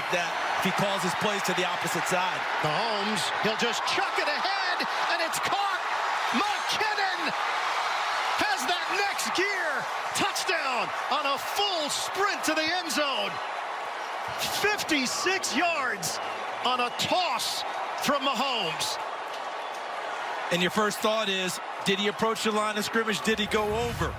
like that if he calls his plays to the opposite side. Mahomes, he'll just chuck it ahead, and it's caught. McKinnon has that next gear. Touchdown on a full sprint to the end zone. 56 yards on a toss from Mahomes. And your first thought is, did he approach the line of scrimmage? Did he go over?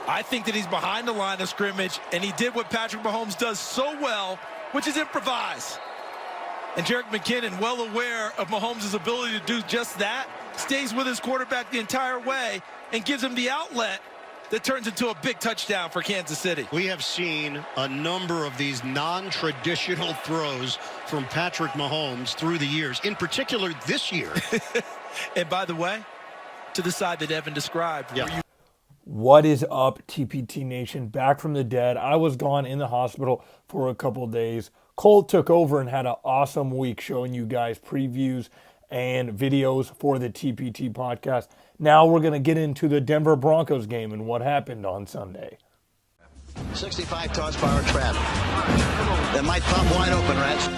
I think that he's behind the line of scrimmage, and he did what Patrick Mahomes does so well, which is improvise. And Jerick McKinnon, well aware of Mahomes' ability to do just that, stays with his quarterback the entire way and gives him the outlet that turns into a big touchdown for Kansas City. We have seen a number of these non-traditional throws from Patrick Mahomes through the years, in particular this year. And by the way, to the side that Evan described. Yeah. What is up, TPT Nation? Back from the dead. I was gone in the hospital for a couple of days. Colt took over and had an awesome week showing you guys previews and videos for the TPT podcast. Now we're going to get into the Denver Broncos game and what happened on Sunday. 65 toss power trap. That might pop wide open, Rats.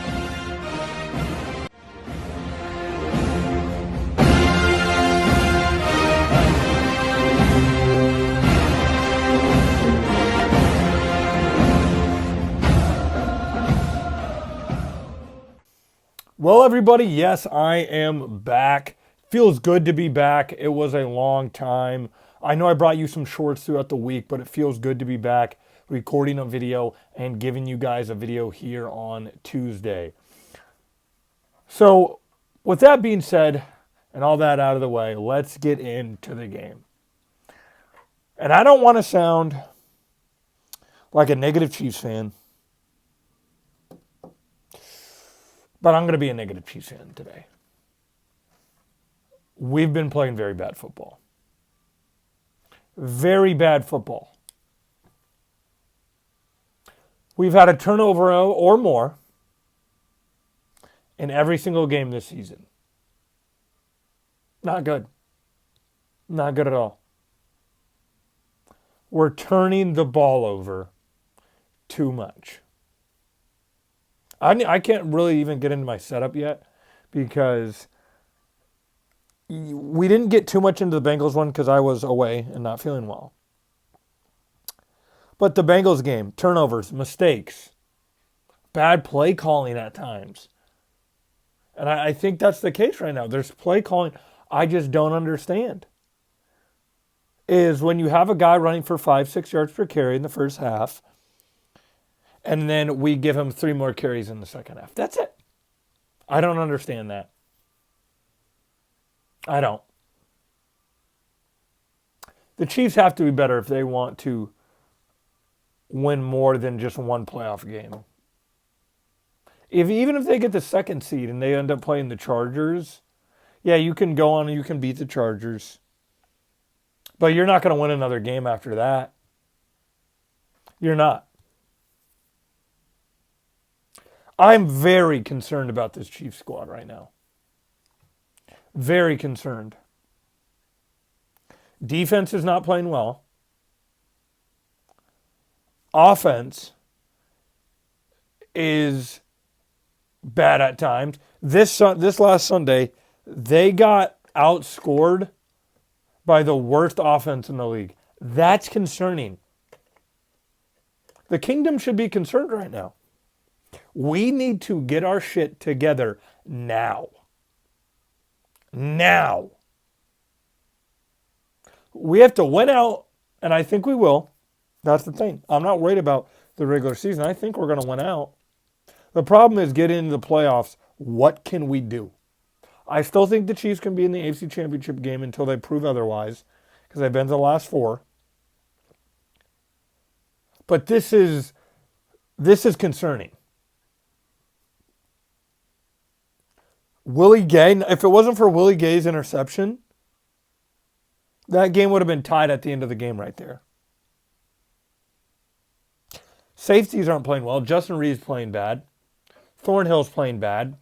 Well, everybody, yes, I am back. Feels good to be back. It was a long time. I know I brought you some shorts throughout the week, but it feels good to be back recording a video and giving you guys a video here on Tuesday. So, with that being said, and all that out of the way, let's get into the game. And I don't want to sound like a negative Chiefs fan, but I'm going to be a negative Chiefs fan today. We've been playing very bad football. Very bad football. We've had a turnover or more in every single game this season. Not good. Not good at all. We're turning the ball over too much. I can't really even get into my setup yet because we didn't get too much into the Bengals one because I was away and not feeling well. But the Bengals game, turnovers, mistakes, bad play calling at times. And I think that's the case right now. There's play calling I just don't understand. Is when you have a guy running for 5-6 yards per carry in the first half, and then we give him 3 more carries in the second half. That's it. I don't understand that. I don't. The Chiefs have to be better if they want to win more than just one playoff game. Even if they get the second seed and they end up playing the Chargers, yeah, you can go on and you can beat the Chargers. But you're not going to win another game after that. You're not. I'm very concerned about this Chiefs squad right now. Very concerned. Defense is not playing well. Offense is bad at times. This last Sunday, they got outscored by the worst offense in the league. That's concerning. The Kingdom should be concerned right now. We need to get our shit together now. Now. We have to win out, and I think we will. That's the thing. I'm not worried about the regular season. I think we're going to win out. The problem is getting into the playoffs. What can we do? I still think the Chiefs can be in the AFC Championship game until they prove otherwise, because they've been to the last 4. But this is concerning. Willie Gay, if it wasn't for Willie Gay's interception, that game would have been tied at the end of the game right there. Safeties aren't playing well. Justin Reed's playing bad. Thornhill's playing bad.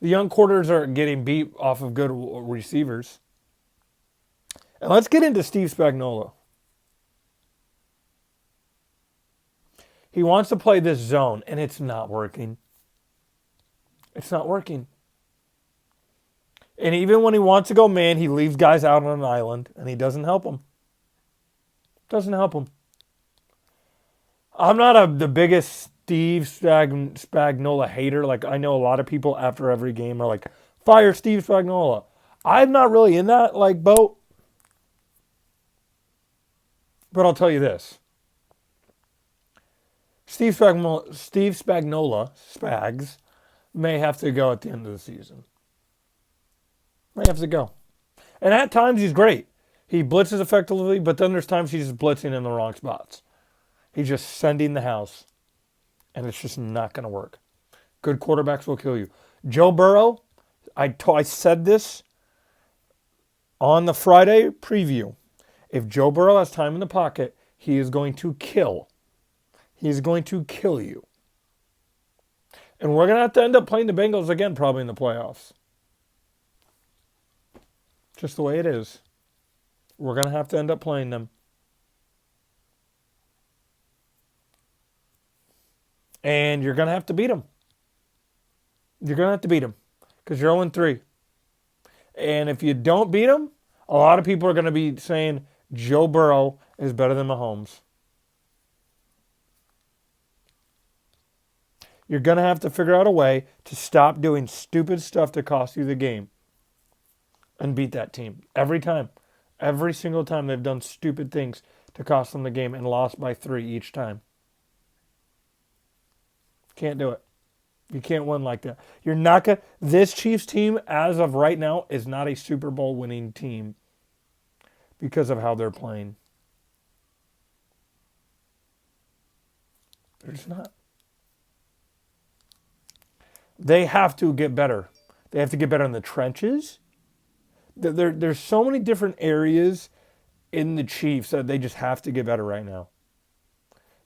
The young quarters are getting beat off of good receivers. And let's get into Steve Spagnuolo. He wants to play this zone, and it's not working. It's not working. And even when he wants to go man, he leaves guys out on an island, and he doesn't help them. Doesn't help them. I'm not the biggest Steve Spagnuolo hater. Like, I know a lot of people after every game are like, fire Steve Spagnuolo. I'm not really in that, like, boat. But I'll tell you this. Steve Spagnuolo, Spags, may have to go at the end of the season. May have to go. And at times he's great. He blitzes effectively, but then there's times he's just blitzing in the wrong spots. He's just sending the house. And it's just not going to work. Good quarterbacks will kill you. Joe Burrow, I said this on the Friday preview. If Joe Burrow has time in the pocket, he is going to kill. He is going to kill you. And we're going to have to end up playing the Bengals again probably in the playoffs. Just the way it is. We're going to have to end up playing them. And you're going to have to beat them. You're going to have to beat them. Because you're 0-3. And if you don't beat them, a lot of people are going to be saying Joe Burrow is better than Mahomes. You're going to have to figure out a way to stop doing stupid stuff to cost you the game. And beat that team. Every time. Every single time they've done stupid things to cost them the game and lost by 3 each time. Can't do it. You can't win like that. You're not going to... This Chiefs team, as of right now, is not a Super Bowl winning team because of how they're playing. They're just not. They have to get better. They have to get better in the trenches. There's so many different areas in the Chiefs that they just have to get better right now.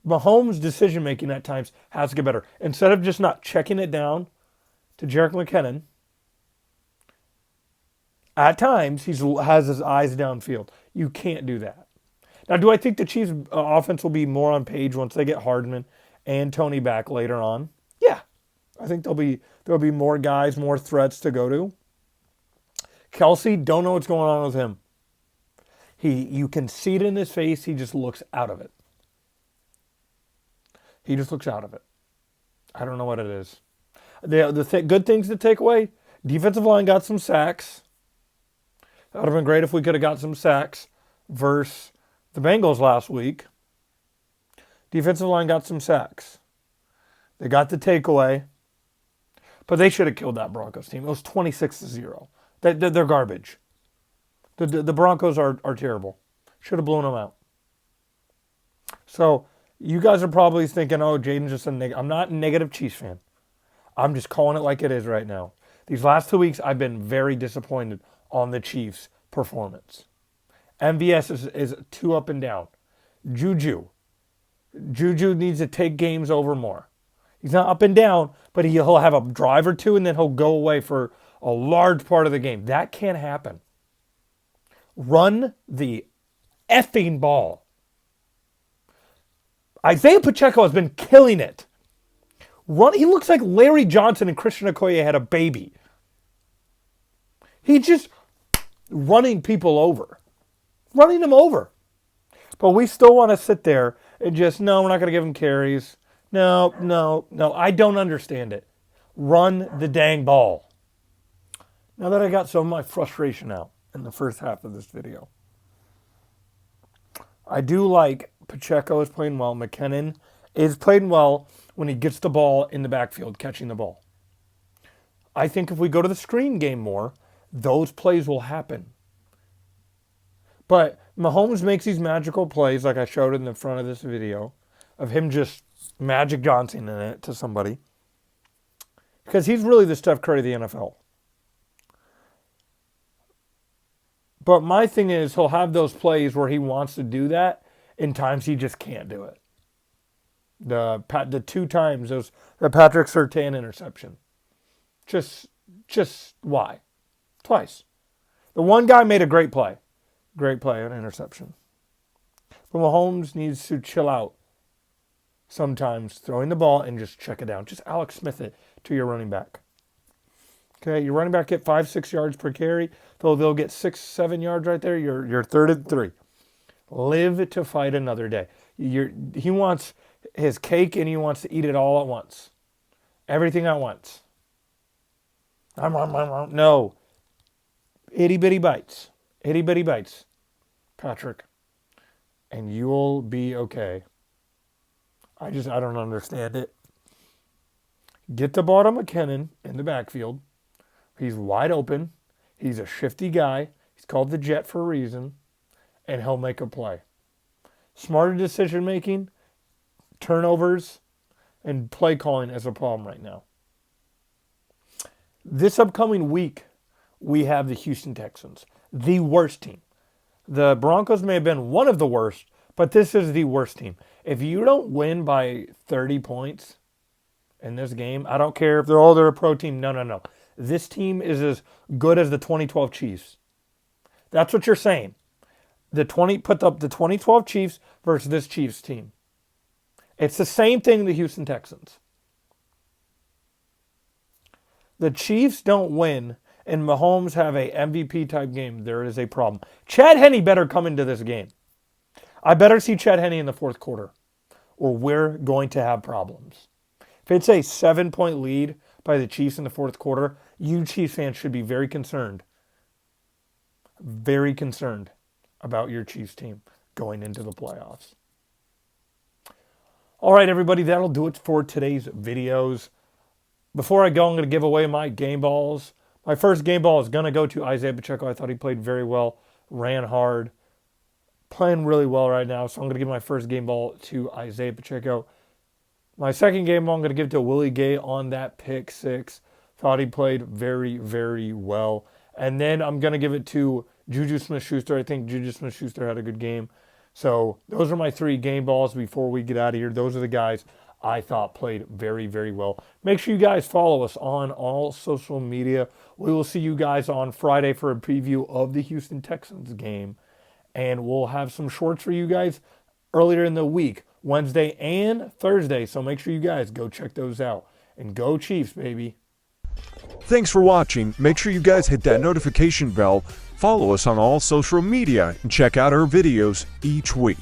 Mahomes' decision-making at times has to get better. Instead of just not checking it down to Jerick McKinnon, at times he has his eyes downfield. You can't do that. Now, do I think the Chiefs' offense will be more on page once they get Hardman and Tony back later on? Yeah. I think there'll be more guys, more threats to go to. Kelsey, don't know what's going on with him. You can see it in his face. He just looks out of it. He just looks out of it. I don't know what it is. Good things to take away. Defensive line got some sacks. That would have been great if we could have got some sacks versus the Bengals last week. Defensive line got some sacks. They got the takeaway. But they should have killed that Broncos team. It was 26-0. They're garbage. The Broncos are terrible. Should have blown them out. So you guys are probably thinking, oh, Jaden's just a negative. I'm not a negative Chiefs fan. I'm just calling it like it is right now. These last 2 weeks, I've been very disappointed on the Chiefs' performance. MVS is too up and down. Juju needs to take games over more. He's not up and down, but he'll have a drive or two, and then he'll go away for a large part of the game. That can't happen. Run the effing ball. Isaiah Pacheco has been killing it. He looks like Larry Johnson and Christian Okoye had a baby. He's just running people over. Running them over. But we still want to sit there and just, no, we're not going to give him carries. No. I don't understand it. Run the dang ball. Now that I got some of my frustration out in the first half of this video. I do like Pacheco is playing well. McKinnon is playing well when he gets the ball in the backfield, catching the ball. I think if we go to the screen game more, those plays will happen. But Mahomes makes these magical plays, like I showed in the front of this video, of him just Magic Johnson in it to somebody. Because he's really the Steph Curry of the NFL. But my thing is, he'll have those plays where he wants to do that, and times he just can't do it. The 2 times, the Patrick Surtain interception. Just why? Twice. The one guy made a great play. Great play, an interception. But Mahomes needs to chill out. sometimes throwing the ball and just check it down. Just Alex Smith it to your running back. Okay, your running back get 5-6 yards per carry. They'll get 6-7 yards right there. You're 3rd and 3. Live to fight another day. He wants his cake and he wants to eat it all at once. Everything at once. No. Itty bitty bites. Itty bitty bites. Patrick. And you'll be okay. I don't understand it. Get the ball to McKinnon in the backfield. He's wide open. He's a shifty guy. He's called the Jet for a reason. And he'll make a play. Smarter decision making, turnovers, and play calling is a problem right now. This upcoming week, we have the Houston Texans, the worst team. The Broncos may have been one of the worst, but this is the worst team. If you don't win by 30 points in this game, I don't care if they're a pro team. No. This team is as good as the 2012 Chiefs. That's what you're saying. Put up the 2012 Chiefs versus this Chiefs team. It's the same thing the Houston Texans. The Chiefs don't win and Mahomes have a MVP type game. There is a problem. Chad Henne better come into this game. I better see Chad Henne in the fourth quarter or we're going to have problems. If it's a 7-point lead by the Chiefs in the fourth quarter, you Chiefs fans should be very concerned. Very concerned about your Chiefs team going into the playoffs. All right, everybody, that'll do it for today's videos. Before I go, I'm going to give away my game balls. My first game ball is going to go to Isaiah Pacheco. I thought he played very well, ran hard, playing really well right now. So I'm going to give my first game ball to Isaiah Pacheco. My second game ball I'm going to give to Willie Gay on that pick 6. Thought he played very, very well. And then I'm going to give it to Juju Smith-Schuster. I think Juju Smith-Schuster had a good game. So those are my 3 game balls before we get out of here. Those are the guys I thought played very, very well. Make sure you guys follow us on all social media. We will see you guys on Friday for a preview of the Houston Texans game. And we'll have some shorts for you guys earlier in the week, Wednesday and Thursday. So make sure you guys go check those out. And go Chiefs, baby. Thanks for watching. Make sure you guys hit that notification bell, follow us on all social media, and check out our videos each week.